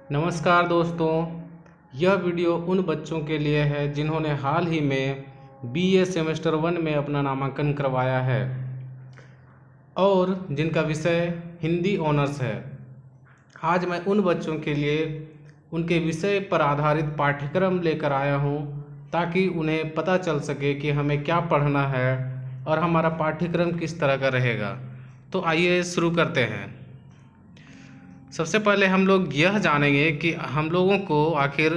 नमस्कार दोस्तों, यह वीडियो उन बच्चों के लिए है जिन्होंने हाल ही में बीए सेमेस्टर 1 में अपना नामांकन करवाया है और जिनका विषय हिंदी ऑनर्स है। आज मैं उन बच्चों के लिए उनके विषय पर आधारित पाठ्यक्रम लेकर आया हूँ ताकि उन्हें पता चल सके कि हमें क्या पढ़ना है और हमारा पाठ्यक्रम किस तरह का रहेगा। तो आइए शुरू करते हैं। सबसे पहले हम लोग यह जानेंगे कि हम लोगों को आखिर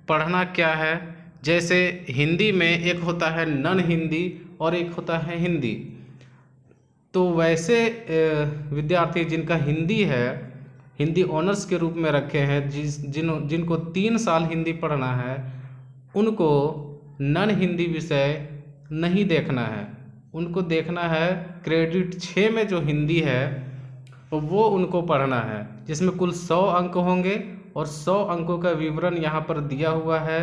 पढ़ना क्या है। जैसे हिंदी में एक होता है नन हिंदी और एक होता है हिंदी। तो वैसे विद्यार्थी जिनका हिंदी है, हिंदी ऑनर्स के रूप में रखे हैं, जिनको 3 साल हिंदी पढ़ना है, उनको नन हिंदी विषय नहीं देखना है। उनको देखना है क्रेडिट 6 में जो हिंदी है वो उनको पढ़ना है, जिसमें कुल 100 अंक होंगे और 100 अंकों का विवरण यहाँ पर दिया हुआ है।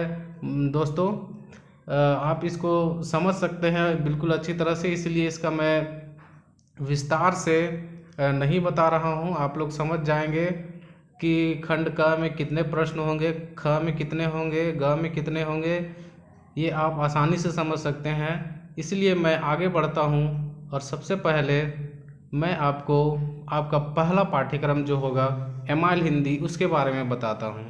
दोस्तों, आप इसको समझ सकते हैं बिल्कुल अच्छी तरह से, इसलिए इसका मैं विस्तार से नहीं बता रहा हूँ। आप लोग समझ जाएंगे कि खंड क में कितने प्रश्न होंगे, ख में कितने होंगे, ग में कितने होंगे, ये आप आसानी से समझ सकते हैं। इसलिए मैं आगे बढ़ता हूँ और सबसे पहले मैं आपको आपका पहला पाठ्यक्रम जो होगा एमआईल हिंदी, उसके बारे में बताता हूँ।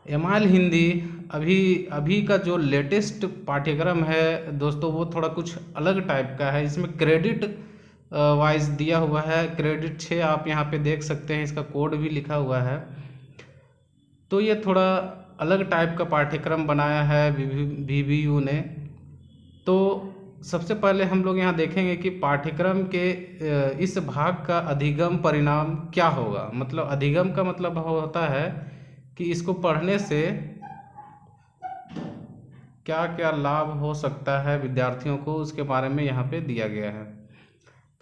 एमआईल हिंदी अभी का जो लेटेस्ट पाठ्यक्रम है दोस्तों, वो थोड़ा कुछ अलग टाइप का है। इसमें क्रेडिट वाइज दिया हुआ है। क्रेडिट 6 आप यहाँ पे देख सकते हैं, इसका कोड भी लिखा हुआ है। तो ये थोड़ा अलग टाइप का पाठ्यक्रम बनाया है VVU ने। तो सबसे पहले हम लोग यहाँ देखेंगे कि पाठ्यक्रम के इस भाग का अधिगम परिणाम क्या होगा। मतलब अधिगम का मतलब होता है कि इसको पढ़ने से क्या क्या लाभ हो सकता है विद्यार्थियों को, उसके बारे में यहाँ पे दिया गया है।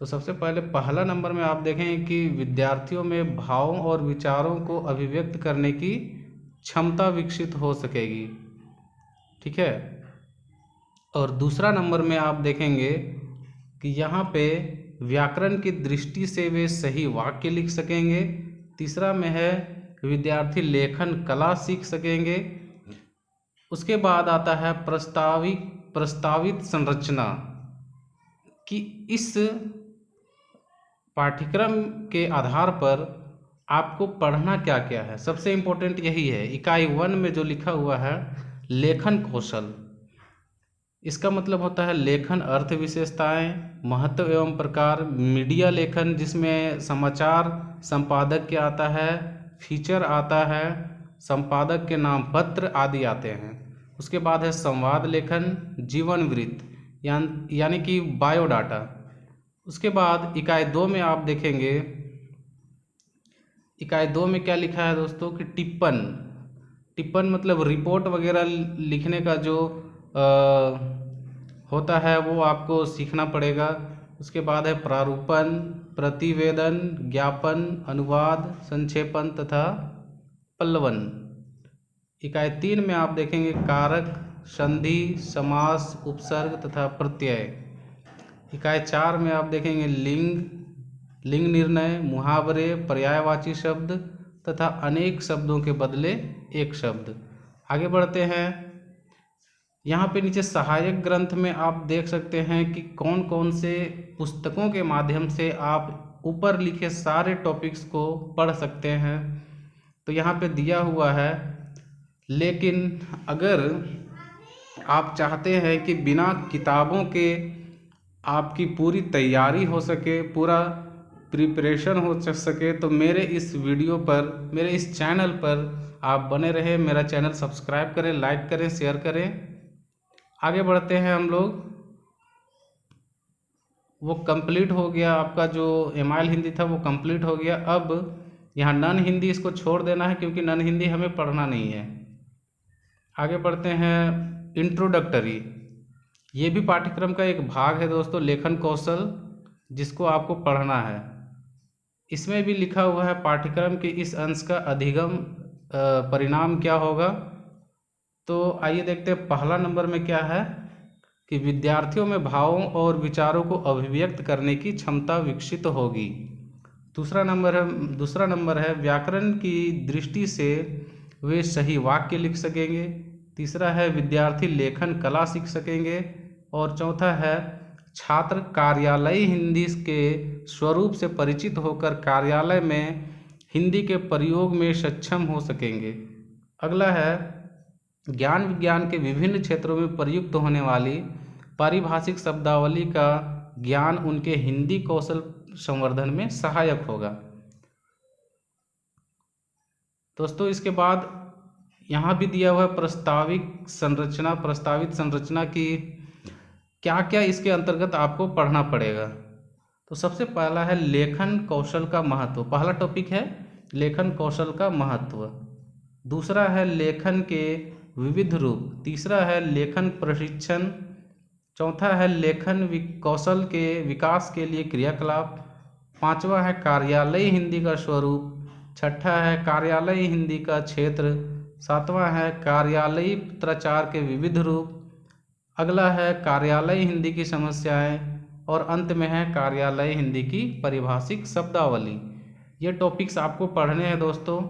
तो सबसे पहले पहला नंबर में आप देखेंगे कि विद्यार्थियों में भावों और विचारों को अभिव्यक्त करने की क्षमता विकसित हो सकेगी। ठीक है। और दूसरा नंबर में आप देखेंगे कि यहाँ पे व्याकरण की दृष्टि से वे सही वाक्य लिख सकेंगे। तीसरा में है विद्यार्थी लेखन कला सीख सकेंगे। उसके बाद आता है प्रस्तावित संरचना, कि इस पाठ्यक्रम के आधार पर आपको पढ़ना क्या क्या है। सबसे इम्पोर्टेंट यही है। इकाई 1 में जो लिखा हुआ है लेखन कौशल, इसका मतलब होता है लेखन अर्थ विशेषताएं, महत्व एवं प्रकार, मीडिया लेखन जिसमें समाचार संपादक के आता है, फीचर आता है, संपादक के नाम पत्र आदि आते हैं। उसके बाद है संवाद लेखन, जीवन वृत्त यानी कि बायोडाटा। उसके बाद इकाई 2 में आप देखेंगे, इकाई 2 में क्या लिखा है दोस्तों कि टिप्पण मतलब रिपोर्ट वगैरह लिखने का जो होता है वो आपको सीखना पड़ेगा। उसके बाद है प्रारूपण, प्रतिवेदन, ज्ञापन, अनुवाद, संक्षेपण तथा पल्लवन। इकाई 3 में आप देखेंगे कारक, संधि, समास, उपसर्ग तथा प्रत्यय। इकाई 4 में आप देखेंगे लिंग निर्णय, मुहावरे, पर्यायवाची शब्द तथा अनेक शब्दों के बदले एक शब्द। आगे बढ़ते हैं। यहाँ पे नीचे सहायक ग्रंथ में आप देख सकते हैं कि कौन कौन से पुस्तकों के माध्यम से आप ऊपर लिखे सारे टॉपिक्स को पढ़ सकते हैं। तो यहाँ पे दिया हुआ है, लेकिन अगर आप चाहते हैं कि बिना किताबों के आपकी पूरी तैयारी हो सके, पूरा प्रिपरेशन हो सके, तो मेरे इस वीडियो पर, मेरे इस चैनल पर आप बने रहें। मेरा चैनल सब्सक्राइब करें, लाइक करें, शेयर करें। आगे बढ़ते हैं हम लोग। वो कंप्लीट हो गया, आपका जो एमआईल हिंदी था वो कंप्लीट हो गया। अब यहाँ नन हिंदी, इसको छोड़ देना है क्योंकि नन हिंदी हमें पढ़ना नहीं है। आगे बढ़ते हैं इंट्रोडक्टरी। ये भी पाठ्यक्रम का एक भाग है दोस्तों, लेखन कौशल, जिसको आपको पढ़ना है। इसमें भी लिखा हुआ है पाठ्यक्रम के इस अंश का अधिगम परिणाम क्या होगा। तो आइए देखते हैं पहला नंबर में क्या है कि विद्यार्थियों में भावों और विचारों को अभिव्यक्त करने की क्षमता विकसित होगी। दूसरा नंबर है व्याकरण की दृष्टि से वे सही वाक्य लिख सकेंगे। तीसरा है विद्यार्थी लेखन कला सीख सकेंगे। और चौथा है छात्र कार्यालयी हिंदी के स्वरूप से परिचित होकर कार्यालय में हिंदी के प्रयोग में सक्षम हो सकेंगे। अगला है ज्ञान विज्ञान के विभिन्न क्षेत्रों में प्रयुक्त होने वाली पारिभाषिक शब्दावली का ज्ञान उनके हिंदी कौशल संवर्धन में सहायक होगा। दोस्तों इसके बाद यहाँ भी दिया हुआ है प्रस्तावित संरचना की क्या क्या इसके अंतर्गत आपको पढ़ना पड़ेगा। तो सबसे पहला है लेखन कौशल का महत्व। पहला टॉपिक है लेखन कौशल का महत्व। दूसरा है लेखन के विविध रूप। तीसरा है लेखन प्रशिक्षण। चौथा है लेखन कौशल के विकास के लिए क्रियाकलाप। पांचवा है कार्यालयी हिंदी का स्वरूप। छठा है कार्यालयी हिंदी का क्षेत्र। सातवां है कार्यालयी पत्राचार के विविध रूप। अगला है कार्यालयी हिंदी की समस्याएं। और अंत में है कार्यालयी हिंदी की पारिभाषिक शब्दावली। ये टॉपिक्स आपको पढ़ने हैं दोस्तों।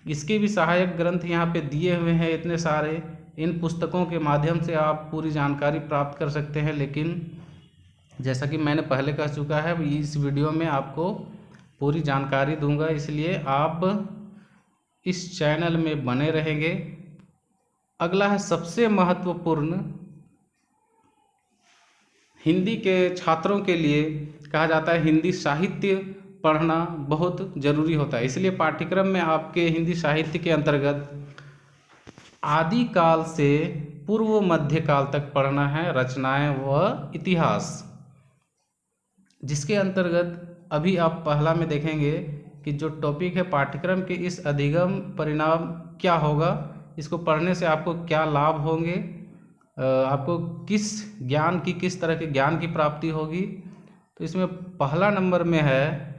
इसके भी सहायक ग्रंथ यहाँ पे दिए हुए हैं इतने सारे। इन पुस्तकों के माध्यम से आप पूरी जानकारी प्राप्त कर सकते हैं, लेकिन जैसा कि मैंने पहले कह चुका है इस वीडियो में आपको पूरी जानकारी दूंगा, इसलिए आप इस चैनल में बने रहेंगे। अगला है सबसे महत्वपूर्ण, हिंदी के छात्रों के लिए कहा जाता है हिंदी साहित्य पढ़ना बहुत ज़रूरी होता है। इसलिए पाठ्यक्रम में आपके हिंदी साहित्य के अंतर्गत आदिकाल से पूर्व मध्यकाल तक पढ़ना है रचनाएं व इतिहास, जिसके अंतर्गत अभी आप पहला में देखेंगे कि जो टॉपिक है पाठ्यक्रम के इस अधिगम परिणाम क्या होगा, इसको पढ़ने से आपको क्या लाभ होंगे, आपको किस तरह के ज्ञान की प्राप्ति होगी। तो इसमें पहला नंबर में है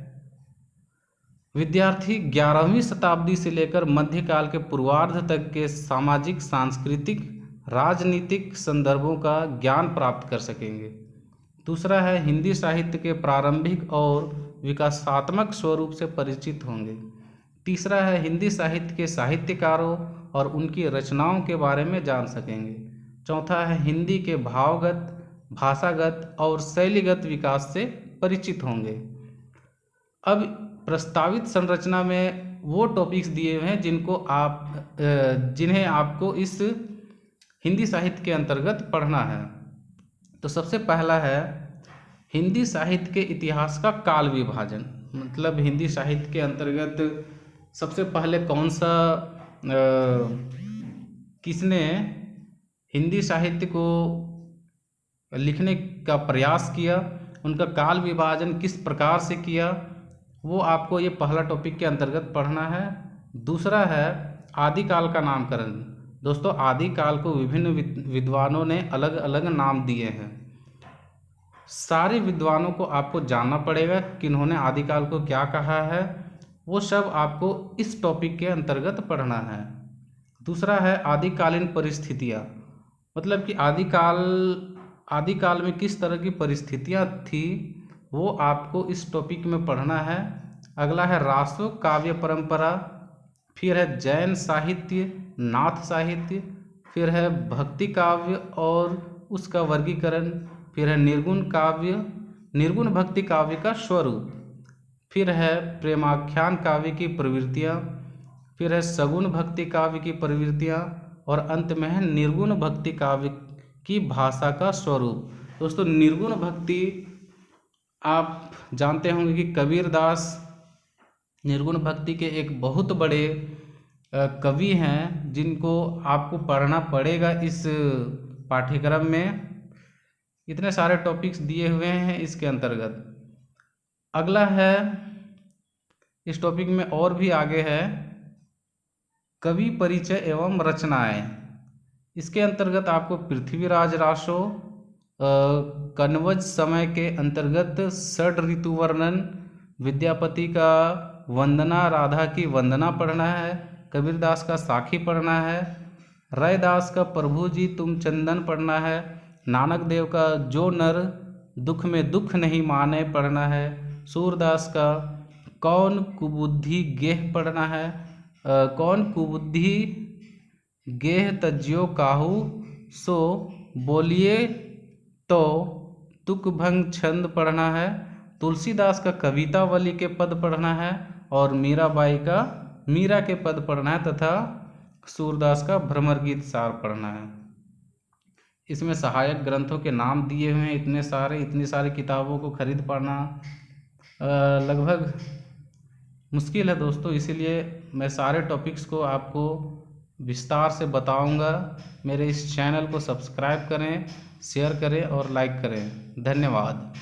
विद्यार्थी 11वीं शताब्दी से लेकर मध्यकाल के पूर्वार्ध तक के सामाजिक, सांस्कृतिक, राजनीतिक संदर्भों का ज्ञान प्राप्त कर सकेंगे। दूसरा है हिंदी साहित्य के प्रारंभिक और विकासात्मक स्वरूप से परिचित होंगे। तीसरा है हिंदी साहित्य के साहित्यकारों और उनकी रचनाओं के बारे में जान सकेंगे। चौथा है हिंदी के भावगत, भाषागत और शैलीगत विकास से परिचित होंगे। अब प्रस्तावित संरचना में वो टॉपिक्स दिए हुए हैं जिन्हें आपको इस हिंदी साहित्य के अंतर्गत पढ़ना है। तो सबसे पहला है हिंदी साहित्य के इतिहास का काल विभाजन। मतलब हिंदी साहित्य के अंतर्गत सबसे पहले किसने हिंदी साहित्य को लिखने का प्रयास किया, उनका काल विभाजन किस प्रकार से किया, वो आपको ये पहला टॉपिक के अंतर्गत पढ़ना है। दूसरा है आदिकाल का नामकरण। दोस्तों आदिकाल को विभिन्न विद्वानों ने अलग अलग नाम दिए हैं। सारे विद्वानों को आपको जानना पड़ेगा कि इन्होंने आदिकाल को क्या कहा है, वो सब आपको इस टॉपिक के अंतर्गत पढ़ना है। दूसरा है आदिकालीन परिस्थितियाँ। मतलब कि आदिकाल में किस तरह की परिस्थितियाँ थी, वो आपको इस टॉपिक में पढ़ना है। अगला है रासो काव्य परंपरा। फिर है जैन साहित्य, नाथ साहित्य। फिर है भक्ति काव्य और उसका वर्गीकरण। फिर है निर्गुण भक्ति काव्य का स्वरूप। फिर है प्रेमाख्यान काव्य की प्रवृत्तियाँ। फिर है सगुण भक्ति काव्य की प्रवृत्तियाँ। और अंत में है निर्गुण भक्ति काव्य की भाषा का स्वरूप। दोस्तों निर्गुण भक्ति आप जानते होंगे कि कबीरदास निर्गुण भक्ति के एक बहुत बड़े कवि हैं, जिनको आपको पढ़ना पड़ेगा इस पाठ्यक्रम में। इतने सारे टॉपिक्स दिए हुए हैं इसके अंतर्गत। अगला है इस टॉपिक में और भी आगे है कवि परिचय एवं रचनाएं। इसके अंतर्गत आपको पृथ्वीराज रासो, कण्वज समय के अंतर्गत षड ऋतु वर्णन, विद्यापति का वंदना, राधा की वंदना पढ़ना है। कबीरदास का साखी पढ़ना है। रैदास का प्रभु जी तुम चंदन पढ़ना है। नानक देव का जो नर दुख में दुख नहीं माने पढ़ना है। सूरदास का कौन कुबुद्धि गेह पढ़ना है। कौन कुबुद्धि गेह तज्यो काहू सो बोलिए तो तुकभंग छंद पढ़ना है। तुलसीदास का कवितावली के पद पढ़ना है और मीराबाई का मीरा के पद पढ़ना है तथा सूरदास का भ्रमर गीत सार पढ़ना है। इसमें सहायक ग्रंथों के नाम दिए हुए हैं। इतनी सारी किताबों को खरीद पाना लगभग मुश्किल है दोस्तों, इसीलिए मैं सारे टॉपिक्स को आपको विस्तार से बताऊंगा। मेरे इस चैनल को सब्सक्राइब करें, शेयर करें और लाइक करें। धन्यवाद।